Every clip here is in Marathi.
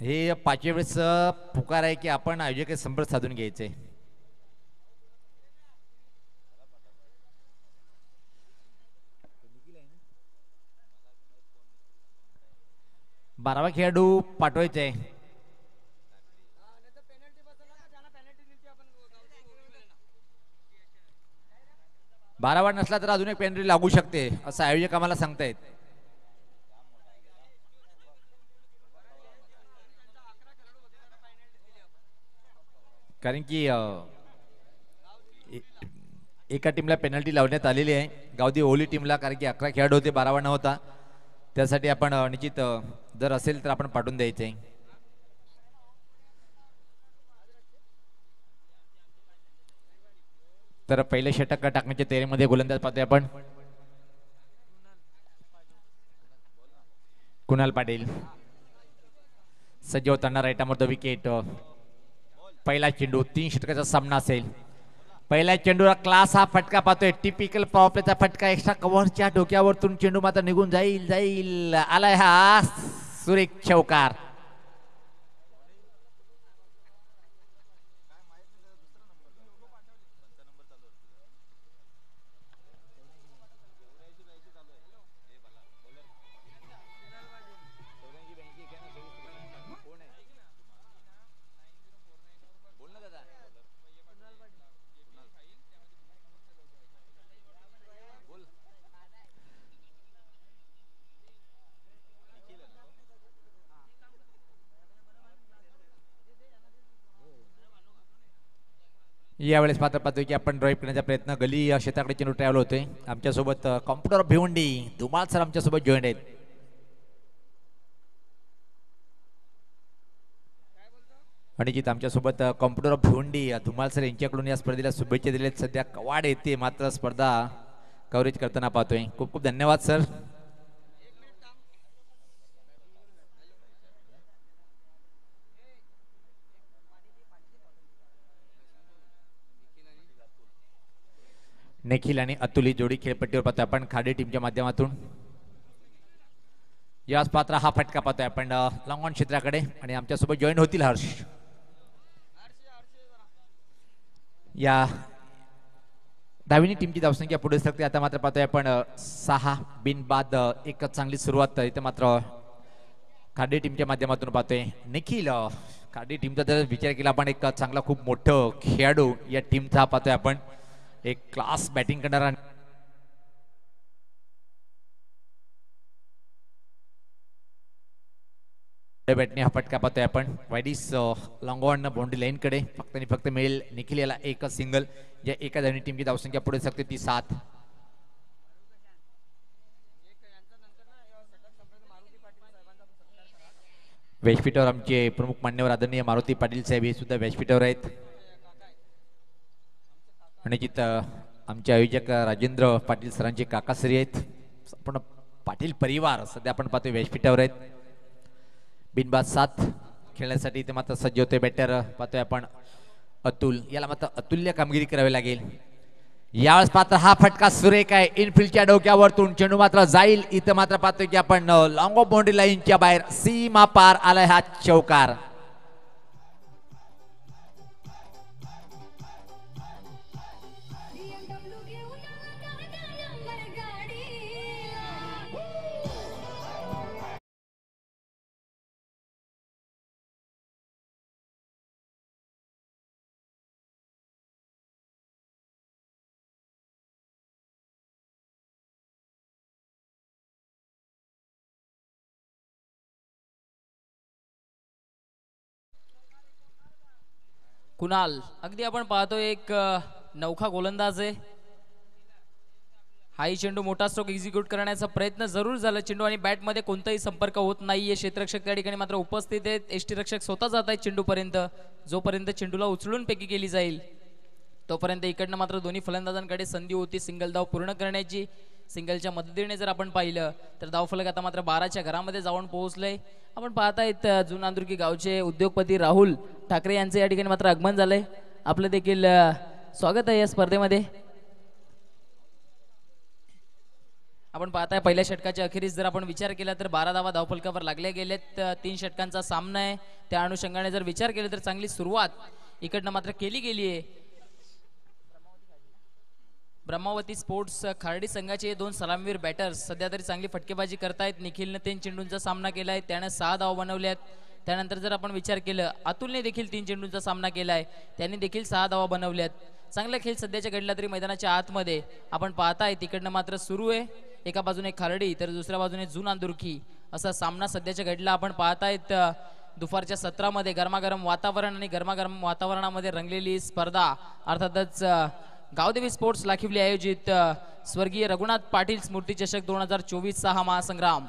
हे पाचव्या वेळेस पुकार आहे की आपण आयोजक संपर्क साधून घ्यायचे. 12वा खेळाडू पाठवायचा आहे. 12वा नसला तर अजून एक पेनल्टी लागू शकते असं आयोजक आम्हाला सांगतायत. कारण की एका टीमला पेनल्टी लावण्यात आलेली आहे गावदी ओली टीमला, कारण की 11 खेळाडू होते 12वा नव्हता. त्यासाठी आपण निश्चित जर असेल तर आपण पाठवून द्यायचे. तर पहिले षटक टाकण्याच्या तयारीमध्ये गोलंदाज पाहतोय आपण कुणाल पाटील. सज्ज होताना राईटामधून विकेट. पहिला चेंडू 3 षटकाचा सामना असेल. पहिल्या चेंडूला क्लास हा फटका पाहतोय, टिपिकल पॉवरप्लेचा फटका. एक्स्ट्रा कव्हरच्या डोक्यावरतून चेंडू मात्र निघून जाईल आलाय हा सुरेख चौकार. यावेळेस मात्र पाहतोय की आपण ड्राईव्ह करण्याचा प्रयत्न गली या क्षेत्राकडे चेंडू ट्रॅव्हल होतोय. आमच्यासोबत कॉम्प्युटर भिवंडी धुमाळ सर आमच्यासोबत जॉईन आहेत. आणि जिथं आमच्यासोबत कॉम्प्युटर भिवंडी धुमाळ सर यांच्याकडून या स्पर्धेला शुभेच्छा दिल्यात. सध्या कवाड येते मात्र स्पर्धा कव्हरेज करताना पाहतोय. खूप खूप धन्यवाद सर. निखिल आणि अतुली जोडी खेळपट्टीवर पाहतोय आपण खाडी टीमच्या माध्यमातून. याच पात्र हा फटका पाहतोय आपण लॉंग ऑन क्षेत्राकडे आणि आमच्यासोबत जॉईन होतील हर्ष. या डावीनी टीमची धावसंख्या पुढे सरकते. आता मात्र पाहतोय आपण 6 बिनबाद एक चांगली सुरुवात इथे मात्र खाडी टीमच्या माध्यमातून पाहतोय. निखिल खाडी टीमचा जर विचार केला आपण एक चांगला खूप मोठं खेळाडू या टीमचा पाहतोय आपण. एक क्लास बॅटिंग करणारा बॅटने हा फटका पाहतोय आपण. वाईडीस लॉंग ऑन बाउंड्री लाईन कडे फक्त आणि फक्त मिळेल निखिल याला एक सिंगल. या एका धावनी टीमची धावसंख्या पुढे सरकते ती 7. व्यासपीठावर आमचे प्रमुख मान्यवर आदरणीय मारुती पाटील साहेब हे सुद्धा व्यासपीठावर आहेत. आणि जिथं आमचे आयोजक राजेंद्र पाटील सरांचे काकासरी आहेत. आपण पाटील परिवार सध्या आपण पाहतोय व्यासपीठावर आहेत. बिनबाद 7 खेळण्यासाठी इथे मात्र सज्ज होते बॅटर पाहतोय आपण अतुल. याला मात्र अतुल्य कामगिरी करावी लागेल. यावेळेस पात्र हा फटका सुरेख आहे. इनफिल्डच्या डोक्यावरतून चेंडू मात्र जाईल. इथं मात्र पाहतोय की आपण लॉंग ऑफ बाउंड्री लाईनच्या बाहेर सीमा पार आलाय हा चौकार. कुणाल अगदी आपण पाहतो एक नौखा गोलंदाज आहे. हाही चेंडू मोठा स्ट्रोक एक्झिक्यूट करण्याचा प्रयत्न जरूर झाला. चेंडू आणि बॅट मध्ये कोणताही संपर्क होत नाहीये. क्षेत्ररक्षक त्या ठिकाणी मात्र उपस्थित आहेत. एसटी रक्षक स्वतः जात आहेत चेंडूपर्यंत. जोपर्यंत चेंडूला उचलून पैकी केली जाईल तोपर्यंत इकडनं मात्र दोन्ही फलंदाजांकडे संधी होती सिंगल धाव पूर्ण करण्याची. सिंगलच्या मदतीने जर आपण पाहिलं तर धावफलक आता मात्र 12च्या घरामध्ये जाऊन पोहोचलंय. आपण पाहतायत जुनांदुर्गी गावचे उद्योगपती राहुल ठाकरे यांचं या ठिकाणी मात्र आगमन झालंय. आपलं देखील स्वागत आहे या स्पर्धेमध्ये. आपण पाहताय पहिल्या षटकाच्या अखेरीस जर आपण विचार केला तर 12 धावा धावफलकावर लागल्या गेलेत. 3 षटकांचा सामना आहे. त्या अनुषंगाने जर विचार केला तर चांगली सुरुवात इकडनं मात्र केली गेली आहे. ब्रह्मावती स्पोर्ट्स खार्डी संघाचे 2 सलामीवीर बॅटर्स सध्या तरी चांगली फटकेबाजी करतायत. निखिलनं 3 चेंडूंचा सामना केलाय, त्यानं 6 धावा बनवल्यात. त्यानंतर जर आपण विचार केलं अतुलने देखील 3 चेंडूंचा सामना केलाय, त्यांनी देखील 6 धावा बनवल्यात. चांगला खेळ सध्याच्या घडला तरी मैदानाच्या आतमध्ये आपण पाहताय तिकडनं मात्र सुरू आहे. एका बाजूने खार्डी तर दुसऱ्या बाजूने जुनांदुर्की असा सामना सध्याच्या घडला. आपण पाहतायत दुपारच्या सत्रामध्ये गरमागरम वातावरण आणि गरमागरम वातावरणामध्ये रंगलेली स्पर्धा अर्थातच गावदेवी स्पोर्ट्स लाखिवली आयोजित स्वर्गीय रघुनाथ पाटील स्मृती चषक 2024 चा हा महासंग्राम.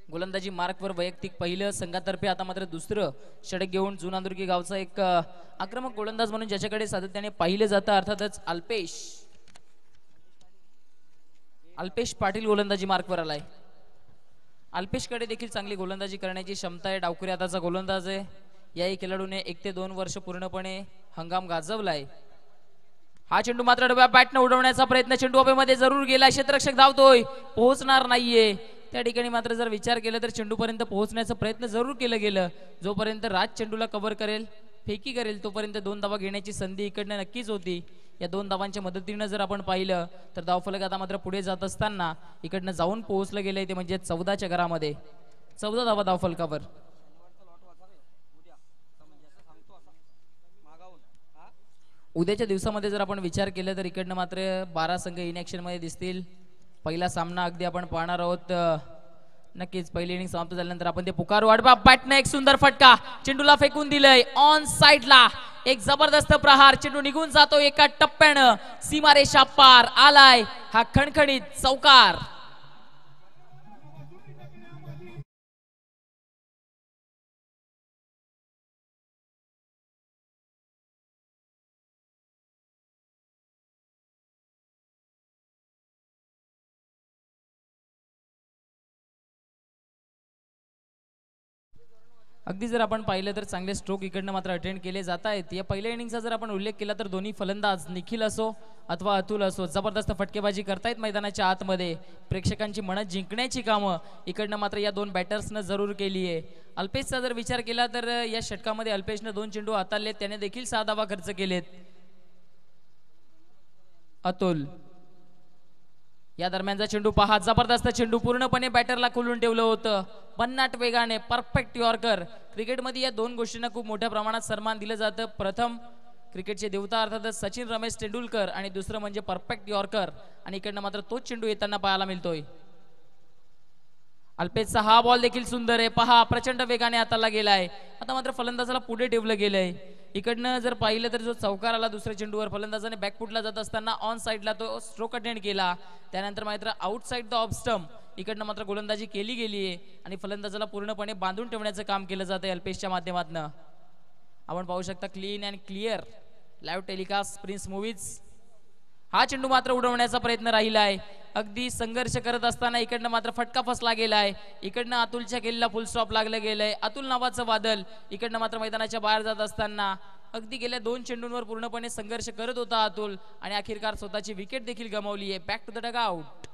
गोलंदाजी मार्कवर वैयक्तिक पहिलं संघातर्फे आता मात्र दुसरं षटक घेऊन जुनांदुर्गी गावचा एक आक्रमक गोलंदाज म्हणून ज्याच्याकडे सातत्याने पाहिलं जातं अर्थातच अल्पेश पाटील गोलंदाजी मार्कवर आलाय. अल्पेशकडे देखील चांगली गोलंदाजी करण्याची क्षमता आहे. डावखुरी हाताचा गोलंदाज आहे. याही खेळाडूने 1 ते 2 वर्ष पूर्णपणे हंगाम गाजवलाय. हा चेंडू मात्र डब्या बॅटने उडवण्याचा प्रयत्न चेंडू हवेमध्ये जरूर गेला. क्षेत्ररक्षक धावतोय, पोहोचणार नाहीये. त्या ठिकाणी मात्र जर विचार केला तर चेंडूपर्यंत पोहोचण्याचा प्रयत्न जरूर केलं गेलं. जोपर्यंत राज चेंडूला कव्हर करेल, फेकी करेल, तोपर्यंत 2 धावा घेण्याची संधी इकडनं नक्कीच होती. या 2 धावांच्या मदतीनं जर आपण पाहिलं तर धावफलक आता मात्र पुढे जात असताना इकडनं जाऊन पोहोचलं गेलंय ते म्हणजे 14च्या घरामध्ये. 14 धावा धावफलकावर. उद्याच्या दिवसामध्ये जर आपण विचार केला तर इकडनं मात्र 12 संघ इनॅक्शन मध्ये दिसतील. पहिला सामना अगदी आपण पाहणार आहोत. नक्कीच पहिली इनिंग समाप्त झाल्यानंतर आपण ते पुकारू. आडवा बॅटने एक सुंदर फटका चेंडूला फेकून दिलंय ऑन साइडला. एक जबरदस्त प्रहार, चेंडू निघून जातो एका टप्प्यानं. सीमारेषा पार आलाय हा खणखणीत चौकार. अगदी जर आपण पाहिलं तर चांगले स्ट्रोक इकडनं मात्र अटेंड केले जात आहेत. या पहिल्या इनिंगचा जर आपण उल्लेख केला तर दोन्ही फलंदाज निखिल असो अथवा अतुल असो जबरदस्त फटकेबाजी करतायत मैदानाच्या आतमध्ये. प्रेक्षकांची मनं जिंकण्याची कामं इकडनं मात्र या 2 बॅटर्सनं जरूर केली आहे. अल्पेशचा जर विचार केला तर या षटकामध्ये अल्पेशनं 2 चेंडू हाताळलेत, त्याने देखील 6 धावा खर्च केलेत. अतुल या दरम्यानचा चेंडू पहा, जबरदस्त चेंडू पूर्णपणे बॅटरला खोलून ठेवलं होतं. भन्नाट वेगाने परफेक्ट यॉर्कर. क्रिकेटमध्ये या 2 गोष्टींना खूप मोठ्या प्रमाणात सन्मान दिलं जातं. प्रथम क्रिकेटचे देवता अर्थातच सचिन रमेश तेंडुलकर आणि दुसरं म्हणजे परफेक्ट यॉर्कर. आणि इकडनं मात्र तोच चेंडू येताना पाहायला मिळतोय. अल्पेशचा हा बॉल देखील सुंदर आहे. पहा प्रचंड वेगाने हाताला गेलाय. आता मात्र फलंदाजाला पुढे ठेवलं गेलंय. इकडनं जर पाहिलं तर जो चौकार आला दुसऱ्या चेंडूवर फलंदाजाने बॅकफुटला जात असताना ऑन साइडला तो स्ट्रोक अटेंड केला. त्यानंतर मात्र आउटसाइड द ऑफ स्टंप इकडनं मात्र गोलंदाजी केली गेली आहे आणि फलंदाजाला पूर्णपणे बांधून ठेवण्याचं काम केलं जातं अल्पेशच्या माध्यमातून. आपण पाहू शकता clean and clear live telecast prince movies. हा चेंडू मात्र उडवण्याचा प्रयत्न राहिलाय. अगदी संघर्ष करत असताना इकडनं मात्र फटका फसला गेलाय. इकडनं अतुलच्या खेळीला फुल स्टॉप लागलं गेलंय. अतुल नावाचं वादल इकडनं मात्र मैदानाच्या बाहेर जात असताना अगदी गेल्या 2 चेंडूंवर पूर्णपणे संघर्ष करत होता अतुल आणि अखेरकार स्वतःची विकेट देखील गमावली आहे. Back to the dugout.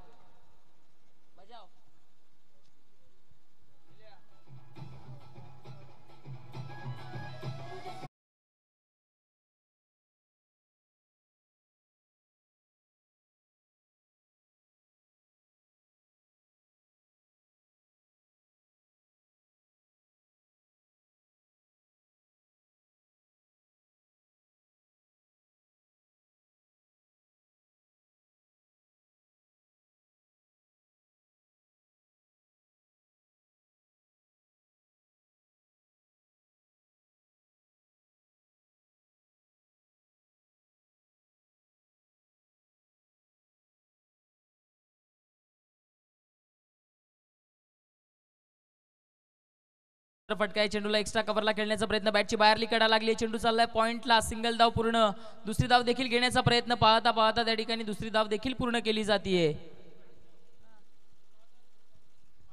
फटका आहे. चेंडूला एक्स्ट्रा कव्हरला खेळण्याचा प्रयत्न, बॅटची बाहेरली कडा लागली. चेंडू चाललाय पॉइंटला. सिंगल धाव पूर्ण. दुसरी धाव देखील घेण्याचा प्रयत्न पाहता पाहता त्या ठिकाणी दुसरी धाव देखील पूर्ण केली जाते.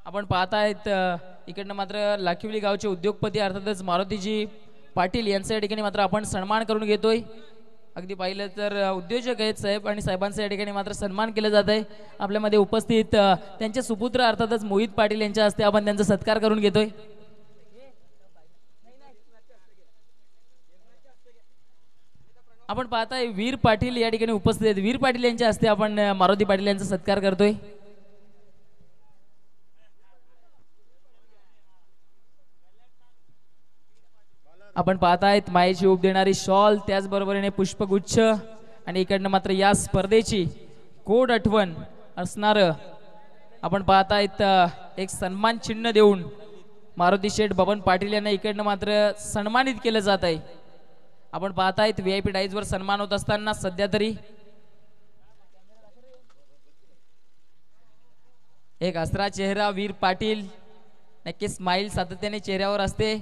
आपण पाहतायत इकडनं मात्र लाखिवली गावचे उद्योगपती अर्थातच मारुतीजी पाटील यांचा या ठिकाणी मात्र आपण सन्मान करून घेतोय. अगदी पाहिलं तर उद्योजक आहेत साहेब आणि साहेबांचा या ठिकाणी मात्र सन्मान केला जात आहे. आपल्यामध्ये उपस्थित त्यांचे सुपुत्र अर्थातच मोहित पाटील यांच्या हस्ते आपण त्यांचा सत्कार करून घेतोय. आपण पाहताय वीर पाटील या ठिकाणी उपस्थित आहेत. वीर पाटील यांच्या हस्ते आपण मारुती पाटील यांचा सत्कार करतोय. आपण पाहतायत मायेची उब देणारी शॉल, त्याचबरोबरीने पुष्पगुच्छ आणि इकडनं मात्र या स्पर्धेची गोड आठवण असणार आपण पाहतायत एक सन्मान चिन्ह देऊन मारुती शेठ बबन पाटील यांना इकडनं मात्र सन्मानित केलं जात आहे. आपण पाहतायत VIP डाईजवर सन्मान होत असताना सध्या तरी एक हसरा चेहरा वीर पाटील, नक्की स्माइल सातत्याने चेहऱ्यावर असते.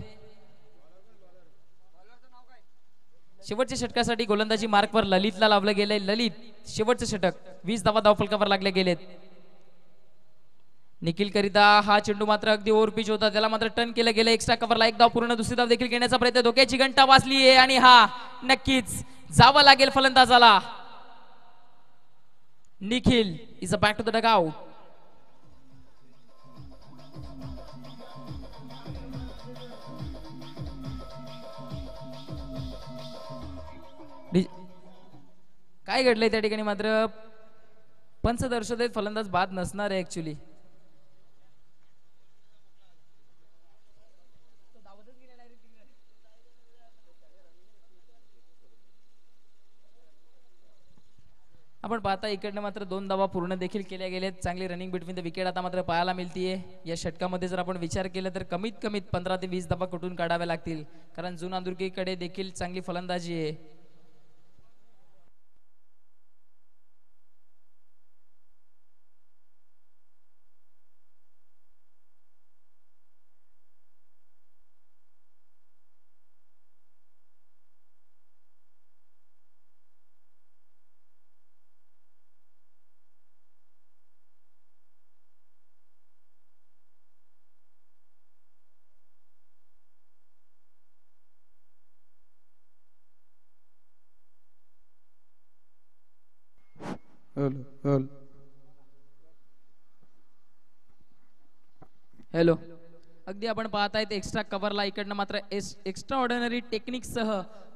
शेवटच्या षटकासाठी गोलंदाजी मार्कवर ललितला लावलं गेलंय. ललित शेवटचं षटक 20 धावा धावफलकावर लागले गेलेत. निखिल करिता हा चेंडू मात्र अगदी ओव्हर पिच होता, त्याला मात्र टर्न केलं गेलं. एक्स्ट्रा कव्हरला एक धाव पूर्ण, दुसरी धाव देखील घेण्याचा प्रयत्न, धोक्याची घंटा वाजली आहे आणि हा नक्कीच जावं लागेल फलंदाजाला. Nikhil is a back to the dugout. काय घडलंय त्या ठिकाणी मात्र पंच दर्शक आहेत, फलंदाज बाद नसणार आहे ऍक्च्युली. आपण पाहता इकडनं मात्र 2 धावा पूर्ण देखील केल्या गेल्यात. चांगली रनिंग बिटवीन द विकेट आता मात्र पाहायला मिळतीये. या षटकामध्ये जर आपण विचार केला तर कमीत कमीत 15 ते 20 धावा कुठून काढाव्या लागतील, कारण जुनादुर्गीकडे देखील चांगली फलंदाजी आहे. हॅलो, अगदी आपण पाहतायत एक्स्ट्रा कव्हरला इकडनं मात्र एक्स्ट्रा ऑर्डिनरी टेक्निक सह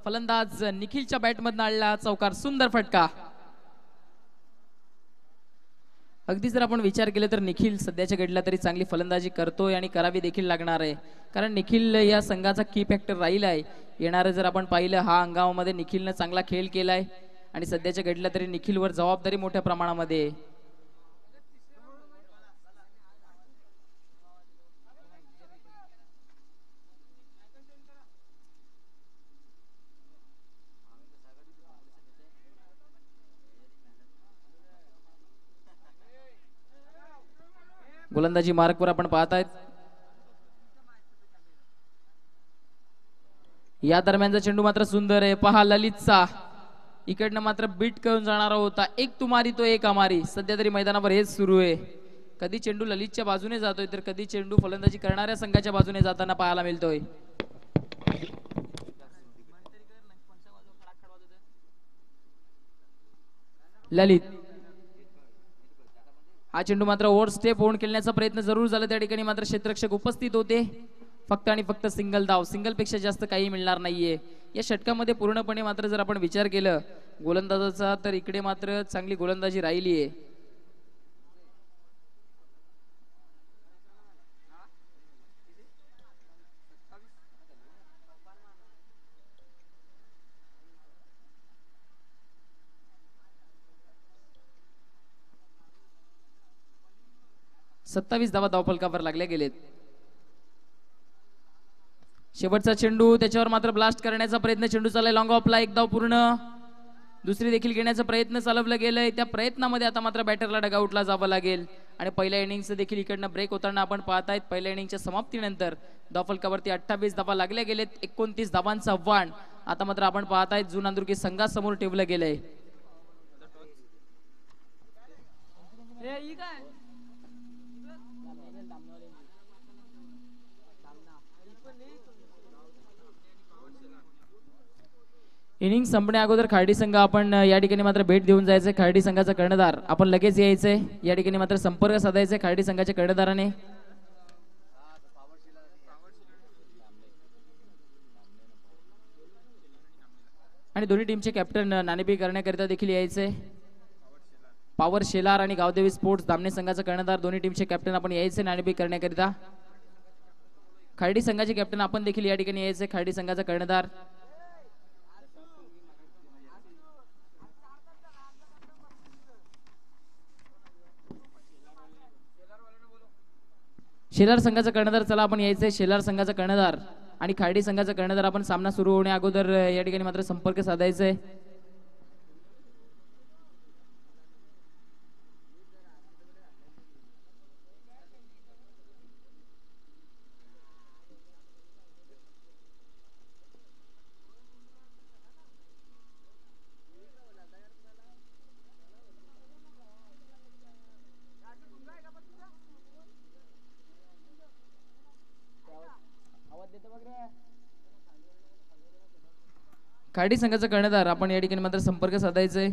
फलंदाज निखिलच्या बॅटमधून आलेला चौकार, सुंदर फटका. अगदी जर आपण विचार केला तर निखिल सध्याच्या घडीला तरी चांगली फलंदाजी करतोय आणि करावी देखील लागणार आहे, कारण निखिल या संघाचा की फॅक्टर राहिला आहे. येणारं जर आपण पाहिलं हा हंगामामध्ये निखिलनं चांगला खेळ केलाय आणि सध्याच्या घडीला तरी निखिलवर जबाबदारी मोठ्या प्रमाणामध्ये आहे. गोलंदाजी मार्कवर आपण पाहतायत. या दरम्यानचा चेंडू मात्र सुंदर आहे. पहा ललितचा इकडनं मात्र बीट करून जाणारा होता. एक तुमारी तो एक अमारी, सध्या तरी मैदानावर हेच सुरू आहे. कधी चेंडू ललितच्या बाजूने जातोय तर कधी चेंडू फलंदाजी करणाऱ्या संघाच्या बाजूने जाताना पाहायला मिळतोय. ललित हा चेंडू मात्र ओव्हर स्टेप होऊन खेळण्याचा प्रयत्न जरूर झाला, त्या ठिकाणी मात्र क्षेत्ररक्षक उपस्थित होते. फक्त आणि फक्त सिंगल धाव, सिंगल पेक्षा जास्त काही मिळणार नाहीये या षटकामध्ये पूर्णपणे. मात्र जर आपण विचार केलं गोलंदाजाचा तर इकडे मात्र चांगली गोलंदाजी राहिली आहे. सत्तावीस धावा धावफलकावर लागल्या गेलेत. शेवटचा चेंडू, त्याच्यावर मात्र ब्लास्ट करण्याचा प्रयत्न, चेंडू चाललाय लॉंग ऑफला, एक धाव पूर्ण. दुसरी देखील घेण्याचा प्रयत्न चालवला गेलाय. त्या प्रयत्नामध्ये आता मात्र बॅटरला डगआउटला जावं लागेल आणि पहिल्या इनिंगचं देखील इकडनं ब्रेक होताना आपण पाहतायत. पहिल्या इनिंगच्या समाप्तीनंतर धावफलकावरती 28 धावा लागल्या गेलेत. 29 धावांचं आव्हान आता मात्र आपण पाहतायत जुनादुर्गी संघासमोर ठेवलं गेलंय. इनिंग संपण्या अगोदर खार्डी संघ आपण या ठिकाणी मात्र भेट देऊन जायचंय. खार्डी संघाचा कर्णधार आपण लगेच यायचंय. या ठिकाणी मात्र संपर्क साधायचे खार्डी संघाच्या कर्णधाराने. आणि दोन्ही टीमचे कॅप्टन नाणेफेकी करण्याकरिता देखील यायचे. पॉवर शेलार आणि गावदेवी स्पोर्ट्स धामणे संघाचा कर्णधार दोन्ही टीमचे कॅप्टन आपण यायचे नाणेफेकी करण्याकरिता. खार्डी संघाचे कॅप्टन आपण देखील या ठिकाणी यायचे. खार्डी संघाचा कर्णधार शेलार संघाचा कर्णधार चला आपण यायचंय. शेलार संघाचा कर्णधार आणि खार्डी संघाचा कर्णधार आपण सामना सुरू होण्या अगोदर या ठिकाणी मात्र संपर्क साधायचे. खार्डी संघाचा कर्णधार आपण या ठिकाणी मात्र संपर्क साधायचे.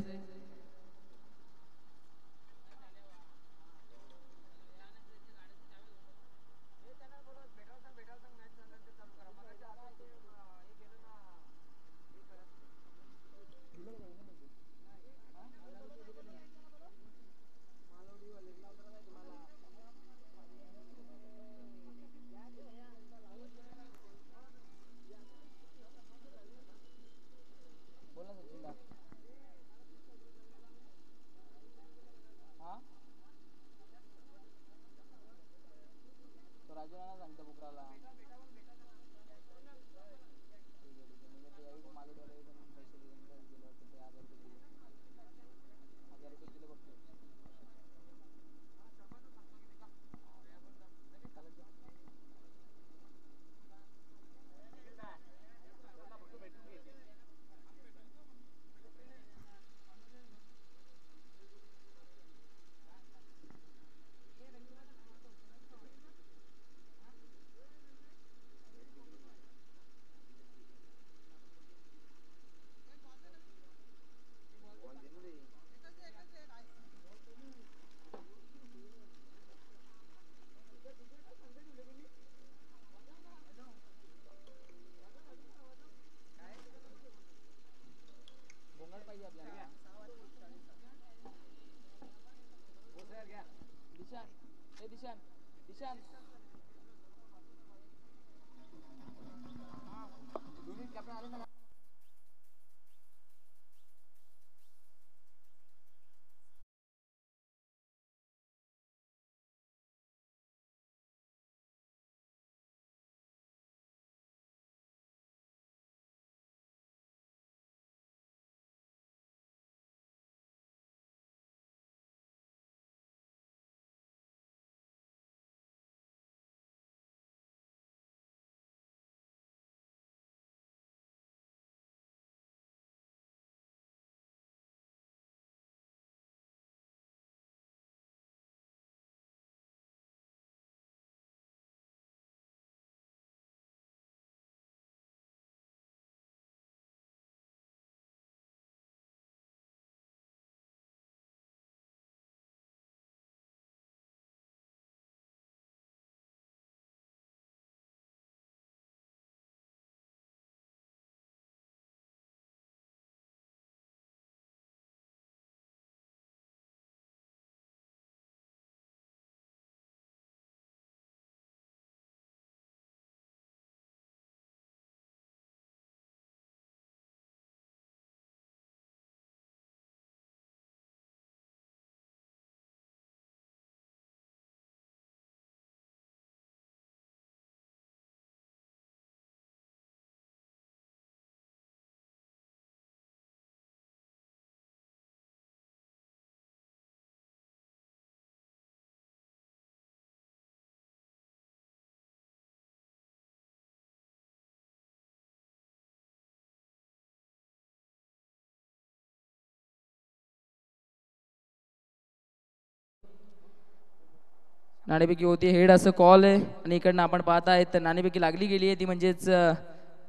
नाणेफेकी होती हेड असं कॉल आहे आणि इकडनं आपण पाहत आहेत तर नाणेफेकी लागली गेली आहे ती म्हणजेच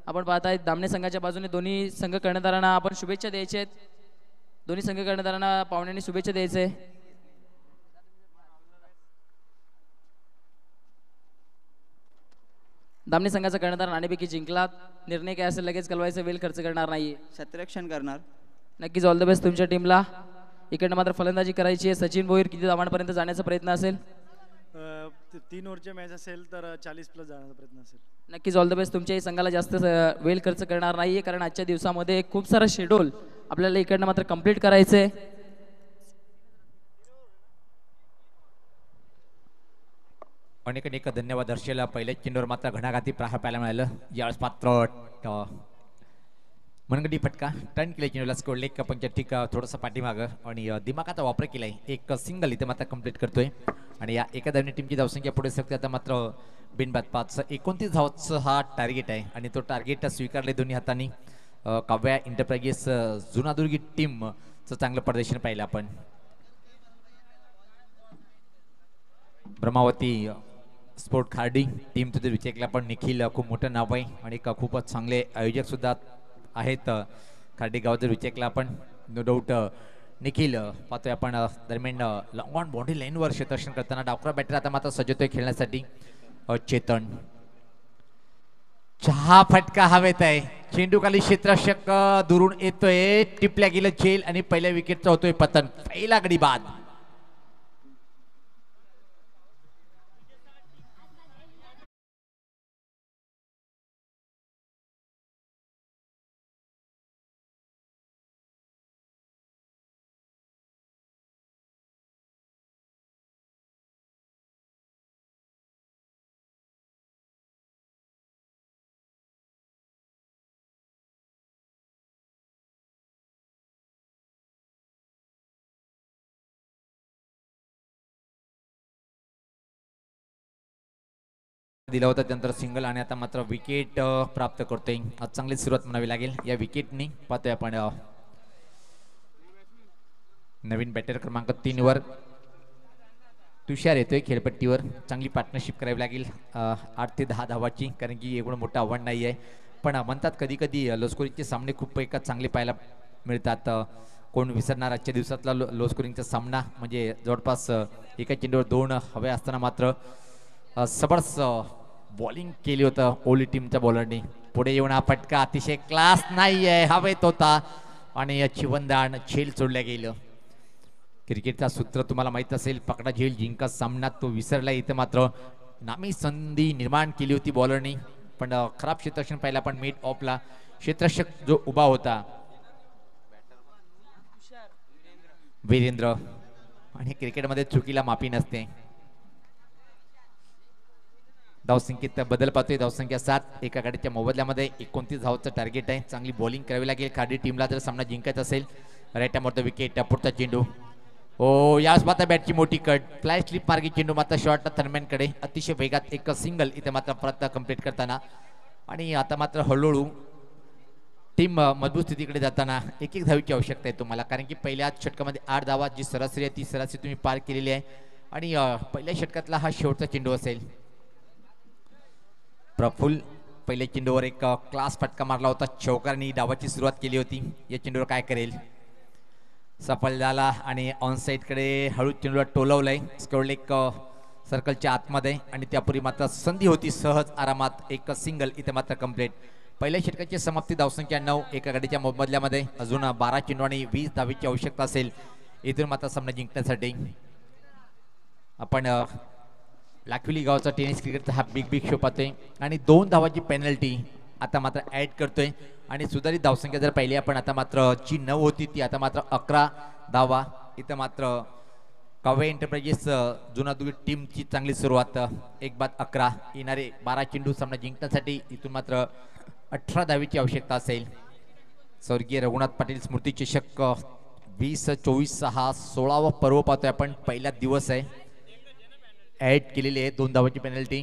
आपण पाहताय दामणे संघाच्या बाजूने दोन्ही संघ कर्णधारांना आपण शुभेच्छा द्यायच्या आहेत. दोन्ही संघ कर्णधारांना पाहुण्यांनी शुभेच्छा द्यायचे. दामणे संघाचा कर्णधार नाणेफेकी जिंकला. निर्णय काय असेल लगेच कळवायचा, वेळ खर्च करणार नाहीये, क्षेत्ररक्षण करणार. नक्कीच ऑल द बेस्ट तुमच्या टीमला. इकडनं मात्र फलंदाजी करायची आहे. सचिन भोईर किती धावांपर्यंत जाण्याचा प्रयत्न असेल? 3 ओव्हरचे मॅच असेल तर 40+ जाण्याचा प्रयत्न असेल. नक्कीच ऑल द बेस्ट. तुमच्याही संघाला जास्त वेळ खर्च करणार नाहीये, कारण आजच्या दिवसामध्ये खूप सारा शेड्यूल आपल्याला इकडनं मात्र कंप्लीट करायचं आहे. अनेक अनेक धन्यवाद हर्षेला. पहिल्याच चेंडूवर मात्र घणाघाती प्रहार पाहायला मिळालं. यावेळेस मात्र मनगटी फटका टर्न केले चेंडूला. स्कोर लेग पंच ठीक थोडंसं पाठीमागं आणि दिमागाचा वापर केलाय. एक सिंगल इथे मात्र कंप्लीट करतोय आणि या एका धावने टीमची धावसंख्या पुढे सरते. आता मात्र बिनबाद 29 धावांचा हा टार्गेट आहे आणि तो टार्गेट स्वीकारले दोन्ही हातांनी. काव्या एंटरप्राइजेस जुनादुर्गी टीमचं चांगलं प्रदर्शन पाहिलं आपण. ब्रह्मावती स्पोर्ट खार्डी टीम तुझे विचारला पण निखिल खूप मोठं नाव आहे आणि खूपच चांगले आयोजक सुद्धा आहेत. खार्डी गावाचं विचारला आपण नो डाऊट. निखिल पाहतोय आपण दरम्यान लॉंग ऑन बॉडी लाईनवर क्षेत्ररक्षण करताना डावकरा बॅटर आता मात्र सजवतोय खेळण्यासाठी. चेतन चहा फटका हवेत आहे. चेंडू खाली क्षेत्ररक्षक दुरून येतोय. टिपल्या गेलं झेल आणि पहिल्या विकेटचा होतोय पतन. पहिला गडी बाद. दिला होता त्यानंतर सिंगल आणि आता मात्र विकेट प्राप्त करतोय. आज चांगली सुरुवात म्हणावी लागेल या विकेटनी. पाहतोय आपण नवीन बॅटर क्रमांक 3 वर तुषार येतोय खेळपट्टीवर. चांगली पार्टनरशिप करावी लागेल 8 ते 10 धावाची, कारण की एवढं मोठं आव्हान नाही आहे. पण म्हणतात कधी कधी लो स्कोरिंगचे सामने खूप एका चांगले पाहायला मिळतात. कोण विसरणार आजच्या दिवसातला लो स्कोरिंगचा सामना म्हणजे जवळपास एका चेंडूवर 2 हवे असताना मात्र सबर्स बॉलिंग केली होतं ओली टीमच्या बॉलरनी. पुढे येऊन हा फटका अतिशय क्लास नाही आहे, हवेत होता आणि चिवंदाण झेल सोडल्या गेलं. क्रिकेटचा सूत्र तुम्हाला माहित असेल, पकडा झेल जिंका सामना. तो विसरला. इथे मात्र नामी संधी निर्माण केली होती बॉलरनी, पण खराब क्षेत्ररक्षण पाहिला. पण मिड ऑफला क्षेत्ररक्षक जो उभा होता वीरेंद्र, आणि क्रिकेटमध्ये चुकीला माफी नसते. धावसंख्येत बदल पाहतोय. धावसंख्या 7. एका गाडीच्या मोबदल्यामध्ये 29 धावांचं टार्गेट आहे. चांगली बॉलिंग करावी लागेल खाडी टीमला जर सामना जिंकायचा असेल. राईट मोठं विकेट. पुढचा चेंडू ओ याच मात्र बॅटची मोठी कट. फ्लाय स्लिप मार्गी चेंडू मात्र शॉर्ट थर्मॅनकडे. अतिशय वेगात एक सिंगल इथे मात्र परत कंप्लीट करताना. आणि आता मात्र हळूहळू टीम मजबूत स्थितीकडे जाताना एक धावीची आवश्यकता आहे तुम्हाला, कारण की पहिल्या षटकामध्ये 8 धावा जी सरासरी आहे ती सरासरी तुम्ही पार केलेली आहे. आणि पहिल्या षटकातला हा शेवटचा चेंडू असेल. प्रफुल्ल पहिल्या चेंडूवर एक क्लास फटका मारला होता. चौकारनी डावाची सुरुवात केली होती. या चेंडूवर काय करेल? सफल झाला आणि ऑन साईडकडे हळू चेंडूला टोलवलंय. स्कोर लेग सर्कलच्या आतमध्ये आणि त्यापूर्वी मात्र संधी होती सहज आरामात एक सिंगल इथे मात्र कंप्लीट. पहिल्या षटकाची समाप्ती धावसंख्या 9. एका गाडीच्या मोबदल्यामध्ये अजून 12 चेंडू आणि 20 धावीची आवश्यकता असेल इथून मात्र सामना जिंकण्यासाठी. आपण लाखविली गावचा टेनिस क्रिकेटचा हा बिग शो पाहतोय आणि 2 धावाची पेनल्टी आता मात्र ऍड करतोय. आणि सुधारित धावसंख्या जर पाहिली आपण आता मात्र जी 9 होती ती आता मात्र 11 धावा. इथं मात्र काव्या एंटरप्राइजेस जुनादुर्गी टीमची चांगली सुरुवात. 1-11. येणारे 12 चेंडू सामना जिंकण्यासाठी इथून मात्र 18 धावीची आवश्यकता असेल. स्वर्गीय रघुनाथ पाटील स्मृती चषक 2024 हा 16वा पर्व पाहतोय आपण. पहिला दिवस आहे. ऍड केलेली आहे 2 धावाची पेनल्टी.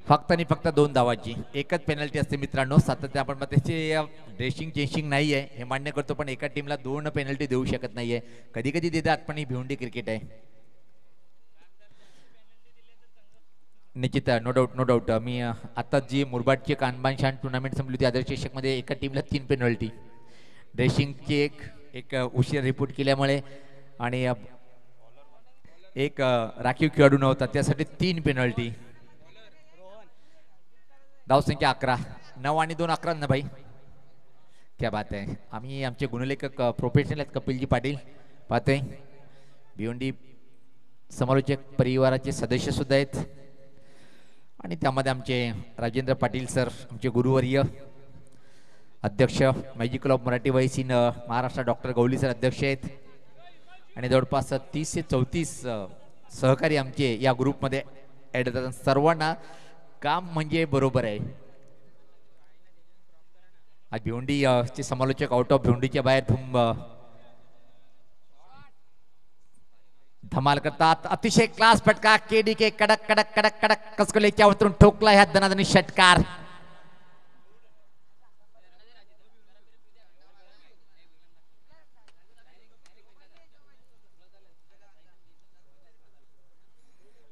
फक्त आणि फक्त 2 धावाची एकच पेनल्टी असते मित्रांनो. सातत्य आपण मग त्याची ड्रेसिंग चेंजिंग नाही आहे हे मान्य करतो, पण एका टीमला 2 पेनल्टी देऊ शकत नाहीये. कधी कधी देतात पण ही भिवंडी क्रिकेट आहे. निश्चित नो डाऊट नो डाऊट. मी आता जी मुरबाडची कानबान शान टुर्नामेंट संपली होती आदर्श चषकमध्ये एका टीमला 3 पेनल्टी, ड्रेसिंगची एक उशीर रिपोर्ट केल्यामुळे आणि एक राखीव खेळाडू नव्हता त्यासाठी 3 पेनल्टी. धावसंख्या 11, 9 आणि 2 11 ना भाई. क्या बात आहे. आम्ही आमचे गुणलेखक प्रोफेशनल आहेत कपिलजी पाटील पाहतोय. भिवंडी समालोचक परिवाराचे सदस्य सुद्धा आहेत आणि त्यामध्ये आमचे राजेंद्र पाटील सर आमचे गुरुवर्य अध्यक्ष magic club Marathi voice in Maharashtra doctor Gawali sir अध्यक्ष आहेत आणि जवळपास 30 ते 34 सहकारी आमचे या ग्रुपमध्ये ॲड होतात. सर्वांना काम म्हणजे बरोबर आहे. आज भिवंडी चे समालोचक आउट ऑफ भिवंडीच्या बाहेर धमाल करतात. अतिशय क्लास फटका केडीके कडक कडक कडक कडक कसकोलेच्या उतरून ठोकला ह्या दनादनी षटकार.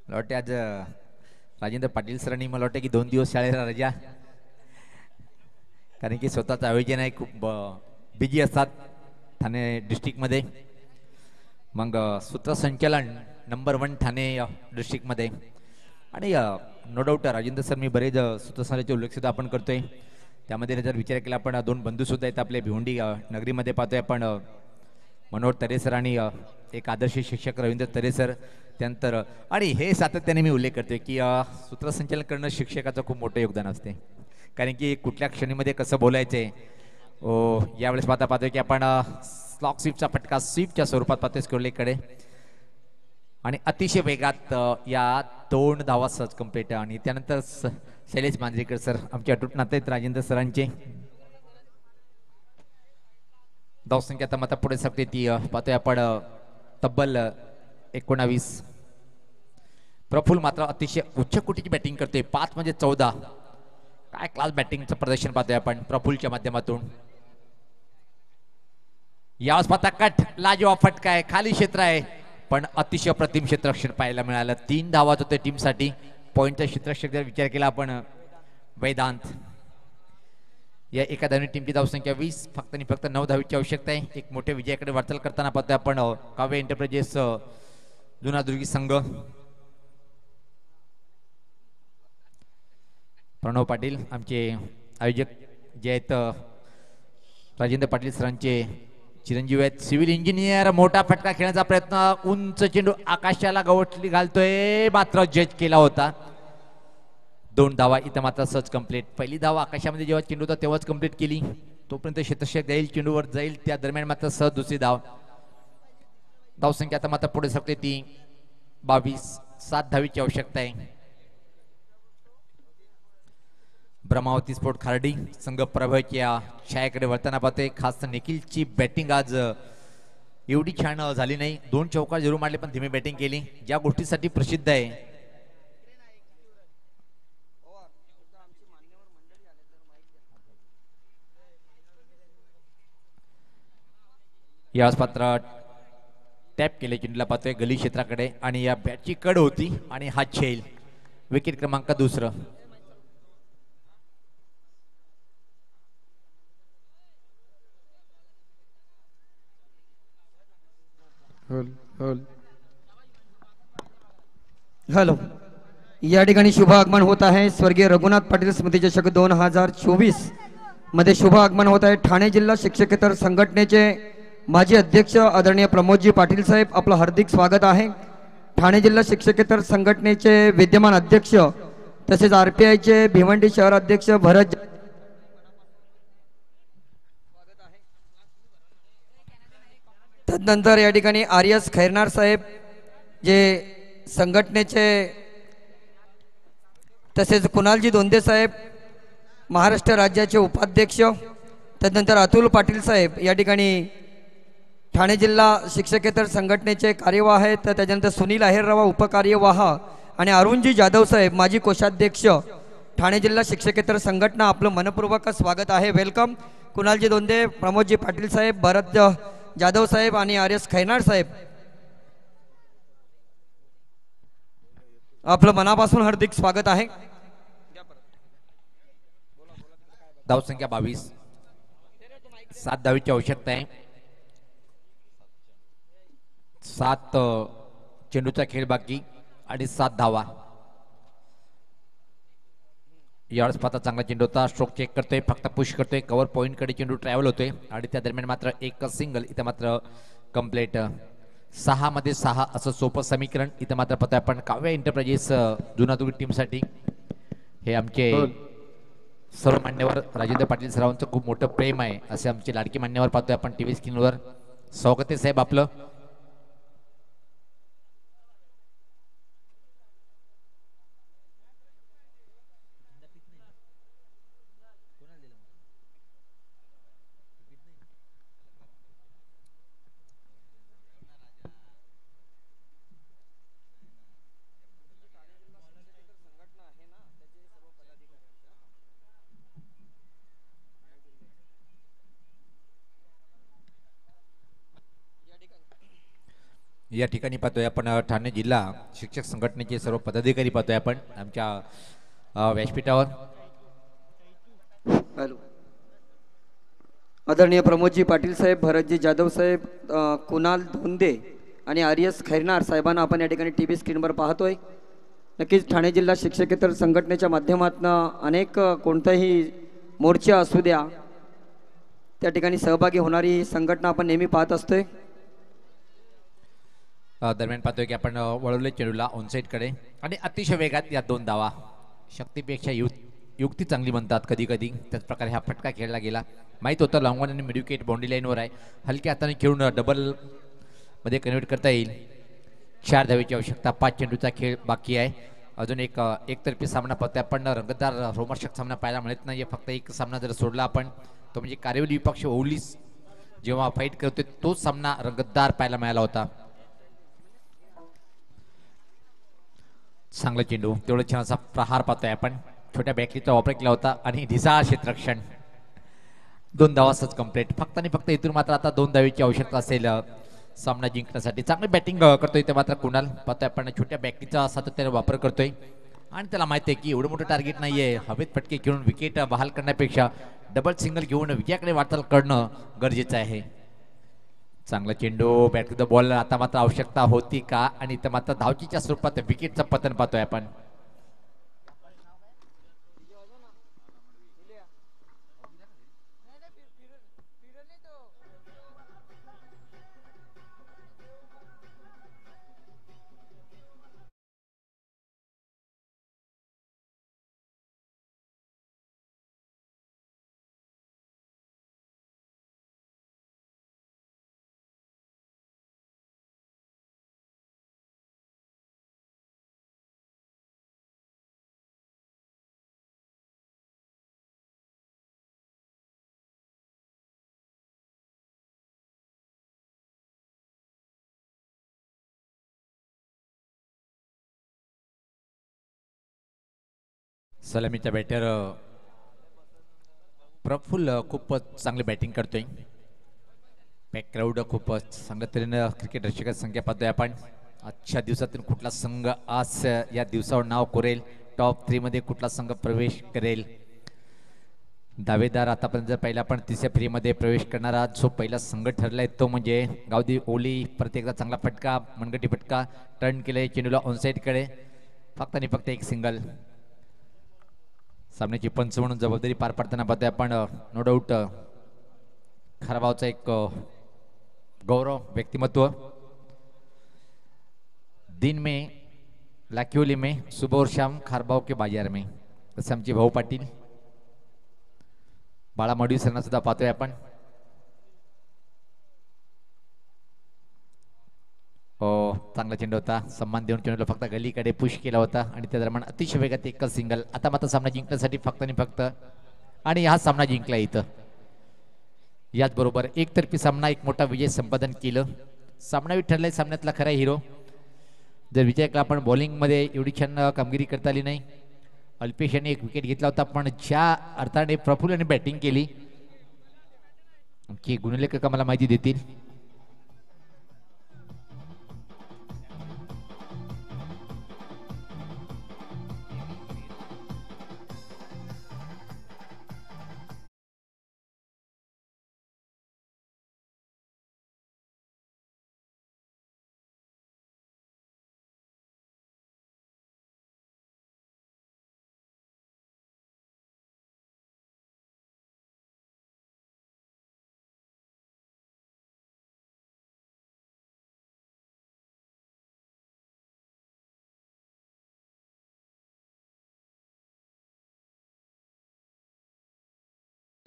मला वाटते आज राजेंद्र पाटील सरांनी मला वाटतं की 2 दिवस शाळेला रजा, कारण की स्वतःचं आयोजन आहे खूप बिजी असतात ठाणे डिस्ट्रिक्टमध्ये. मग सूत्रसंचालन नंबर 1 ठाणे डिस्ट्रिक्टमध्ये आणि नो डाऊट राजेंद्र सर मी बरेच सूत्रसंचालनाचे उल्लेख सुद्धा आपण करतोय. त्यामध्ये जर विचार केला आपण 2 बंधू सुद्धा आहेत आपले भिवंडी नगरीमध्ये पाहतोय आपण मनोहर तरेसर आणि एक आदर्श शिक्षक रवींद्र तरेसर. त्यानंतर आणि हे सातत्याने मी उल्लेख करतोय की सूत्रसंचालन करणं शिक्षकाचं खूप मोठं योगदान असते, कारण की कुठल्या क्षणीमध्ये कसं बोलायचंय. यावेळेस पाहतोय की आपण स्लॉक स्वीपचा फटका स्वीपच्या स्वरूपात पाहतोय स्कोरलेकडे आणि अतिशय वेगात या 2 धावा सहज कंप्लीट. आणि त्यानंतर शैलेश मांजरेकर सर आमचे अटूट नाते आहेत राजेंद्र सरांचे. धावसंख्या आता मात्र पुढे सरकते ती पाहतोय आपण तब्बल 19. प्रफुल्ल मात्र अतिशय उच्च कोटीची बॅटिंग करतोय. 5 म्हणजे 14. काय क्लास बॅटिंगचं प्रदर्शन पाहतोय आपण प्रफुल्लच्या माध्यमातून. यावेळेस पाहता कट लाजवाब फटका आहे, खाली क्षेत्र आहे पण अतिशय प्रतिम क्षेत्ररक्षण पाहायला मिळालं. 3 धावा होते टीमसाठी. पॉईंटचा क्षेत्ररक्षक जर विचार केला आपण वेदांत. या एका धावनी टीमची धावसंख्या 20, फक्त आणि फक्त 9 धावीची आवश्यकता आहे. एक मोठ्या विजयाकडे वाटचाल करताना पाहतोय आपण काव्य एंटरप्राइजेस जुनादुर्गी संघ. प्रणव पाटील आमचे आयोजक जे आहेत राजेंद्र पाटील सरांचे चिरंजीव आहेत. Civil engineer. मोठा फटका खेळण्याचा प्रयत्न, उंच चेंडू आकाशाला गवटली घालतोय, मात्र जज केला होता. 2 धावा इथं मात्र सहज कंप्लीट. पहिली धावा आकाशामध्ये जेव्हा चेंडू होता तेव्हाच कंप्लीट केली. तोपर्यंत क्षेत्ररक्षक जाईल चेंडूवर जाईल त्या दरम्यान मात्र सहज दुसरी धाव. धावसंख्या आता मात्र पुढे सरकते ती 22. 7 धावीची आवश्यकता आहे. ब्रह्मावती स्पोर्ट खार्डी संघ प्रभावीच्या छायाकडे वळताना पाहतोय. खास निखिलची बॅटिंग आज एवढी छान झाली नाही. 2 चौकार जरूर मारले पण धीमी बॅटिंग केली, ज्या गोष्टीसाठी प्रसिद्ध आहे. याच पात्र टॅप केले चेंडूला पाहतोय गली क्षेत्राकडे आणि या बॅटची कड होती आणि हा झेल. विकेट क्रमांक 2. हॅलो. या ठिकाणी शुभ आगमन होत आहे. स्वर्गीय रघुनाथ पाटील स्मृती चषक 2024 मध्ये शुभ आगमन होत आहे. ठाणे जिल्हा शिक्षकेतर संघटनेचे माजी अध्यक्ष आदरणीय प्रमोदजी पाटील साहेब, आपलं हार्दिक स्वागत आहे. ठाणे जिल्हा शिक्षकेतर संघटनेचे विद्यमान अध्यक्ष तसेच RPIचे भिवंडी शहर अध्यक्ष भरत. तदनंतर या ठिकाणी RS खैरनार साहेब जे संघटनेचे, तसेच कुणालजी दोंदे साहेब महाराष्ट्र राज्याचे उपाध्यक्ष, तदनंतर अतुल पाटील साहेब या ठिकाणी ठाणे जिल्हा शिक्षकेतर संघटनेचे कार्यवाह आहेत. तर त्याच्यानंतर सुनील आहेरराव उपकार्यवाह आणि अरुणजी जाधव साहेब माजी कोषाध्यक्ष ठाणे जिल्हा शिक्षकेतर संघटना, आपलं मनपूर्वक स्वागत आहे. वेलकम. कुणालजी दोंदे, प्रमोदजी पाटील साहेब, भरत जाधव साहेब आणि RS खैरनार साहेब. आपलं मनापासून हार्दिक स्वागत आहे. धावसंख्या 22, 7 धावेची आवश्यकता आहे. 7 चेंडूचा खेळ बाकी आणि 7 धावा. यावेळेस पाहता चांगला चेंडू होता. स्ट्रोक चेक करतोय, फक्त पुश करतोय, कव्हर पॉईंट कडे चेंडू ट्रॅव्हल होतोय आणि त्या दरम्यान मात्र एक सिंगल. इथं मात्र कंप्लेट. 6 मध्ये 6 असं सोपं समीकरण. इथं मात्र पाहतोय आपण काव्या एंटरप्राइजेस जुनादुर्ग टीमसाठी हे आमचे सर्व मान्यवर राजेंद्र पाटील सरावांचं खूप मोठं प्रेम आहे असे आमचे लाडके मान्यवर पाहतोय आपण टीव्ही स्क्रीनवर. स्वागत आहे साहेब आपलं. या ठिकाणी पाहतोय आपण ठाणे जिल्हा शिक्षक संघटनेचे सर्व पदाधिकारी पाहतोय आपण आमच्या व्यासपीठावर. आदरणीय प्रमोदजी पाटील साहेब, भरतजी जाधव साहेब, कुणाल धोंदे आणि आर्यस खैरनार साहेबांना आपण या ठिकाणी टीव्ही स्क्रीनवर पाहतोय. नक्कीच ठाणे जिल्हा शिक्षकेतर संघटनेच्या माध्यमातून अनेक कोणताही मोर्चा असू द्या त्या ठिकाणी सहभागी होणारी ही संघटना आपण नेहमी पाहत असतोय. दरम्यान पाहतोय की आपण वळवले चेंडूला ऑनसाईड कडे आणि अतिशय वेगात या 2 धावा. शक्तीपेक्षा युक्ती चांगली म्हणतात कधी कधी. त्याच प्रकारे हा फटका खेळला गेला. माहीत होतं लॉंग वन आणि मिड विकेट बाउंड्री लाईनवर आहे. हलक्या हाताने खेळून डबल मध्ये कन्वर्ट करता येईल. 4 धावेची आवश्यकता. 5 चेंडूचा खेळ बाकी आहे. अजून एकतर्फी सामना पाहतोय आपण. रंगतदार रोमर्षक सामना पाहायला मिळत नाही. फक्त एक सामना जर सोडला आपण तो म्हणजे कारेवली विपक्ष ओवलीस जेव्हा फाईट करतोय तोच सामना रंगतदार पाहायला मिळाला होता. चांगला चेंडू, तेवढं छान असा प्रहार पाहतोय आपण. छोट्या बॅकलीचा वापर केला होता आणि ढिसाळ क्षेत्ररक्षण. 2 धावा असंच कंप्लीट. फक्त आणि फक्त इथून मात्र आता 2 धावेची आवश्यकता असेल सामना जिंकण्यासाठी. चांगली बॅटिंग करतोय ते मात्र कुणाल पाहतोय आपण. छोट्या बॅकलीचा सातत्याने वापर करतोय आणि त्याला माहिती आहे की एवढं मोठं टार्गेट नाहीये. हवेत फटके घेऊन विकेट बहाल करण्यापेक्षा डबल सिंगल घेऊन विजयाकडे वाटचाल करणं गरजेचं आहे. चांगला चेंडू, बॅट टू द बॉल. आता मात्र आवश्यकता होती का आणि इथं मात्र धावचीच्या स्वरूपात विकेटचं पतन पाहतोय आपण. सलामीचा बॅटर प्रफुल्ल खूपच चांगली बॅटिंग करतोय. पॅक क्राऊड खूपच चांगल्या तऱ्हेनं क्रिकेट रसिकांची संख्या पाहतोय आपण. आजच्या दिवसातून कुठला संघ आज या दिवसावर नाव कोरेल, टॉप 3 मध्ये कुठला संघ प्रवेश करेल. दावेदार आतापर्यंत जर पहिला पण 3ऱ्या फेरीमध्ये प्रवेश करणारा जो पहिला संघ ठरलाय तो म्हणजे गावदी ओली. प्रत्येकदा चांगला फटका, मनगटी फटका, टर्न केलंय चेंडूला ऑनसाईड कडे. फक्त आणि फक्त एक सिंगल. सामन्याची पंच म्हणून जबाबदारी पार पाडताना पाहतोय आपण. नो डाऊट खराबावचा एक गौरव व्यक्तिमत्व. दिन में लाखियोली में सुबह और शाम खारबाव के बाजार में असे आमचे भाऊ पाटील. बाळा मडवी सरांना सुद्धा पाहतोय आपण. चांगला चेंडू होता. सन्मान देऊन चेंडूला फक्त गलीकडे पुश केला होता आणि त्या दरम्यान अतिशय वेगात एकच सिंगल. आता मात्र सामना जिंकण्यासाठी फक्त आणि फक्त आणि हा सामना जिंकला. इथं याचबरोबर एकतर्फी सामना एक मोठा विजय संपादन केलं. सामनावीर ठरलाय सामन्यातला खरा हिरो. जर विजयला आपण बॉलिंगमध्ये एवढी छान कामगिरी करता आली नाही. अल्पेश यांनी एक विकेट घेतला होता पण ज्या अर्थाने प्रफुल्ल बॅटिंग केली की गुणलेखक मला माहिती देतील.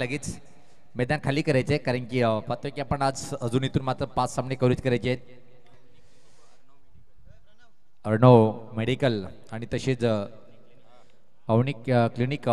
लगेच मैदान खाली करायचे कारण की पाहतोय की आपण आज अजून इथून मात्र 5 सामने कव्हरेज करायचे आहेत. अर्णव मेडिकल आणि तसेच अवनिक क्लिनिक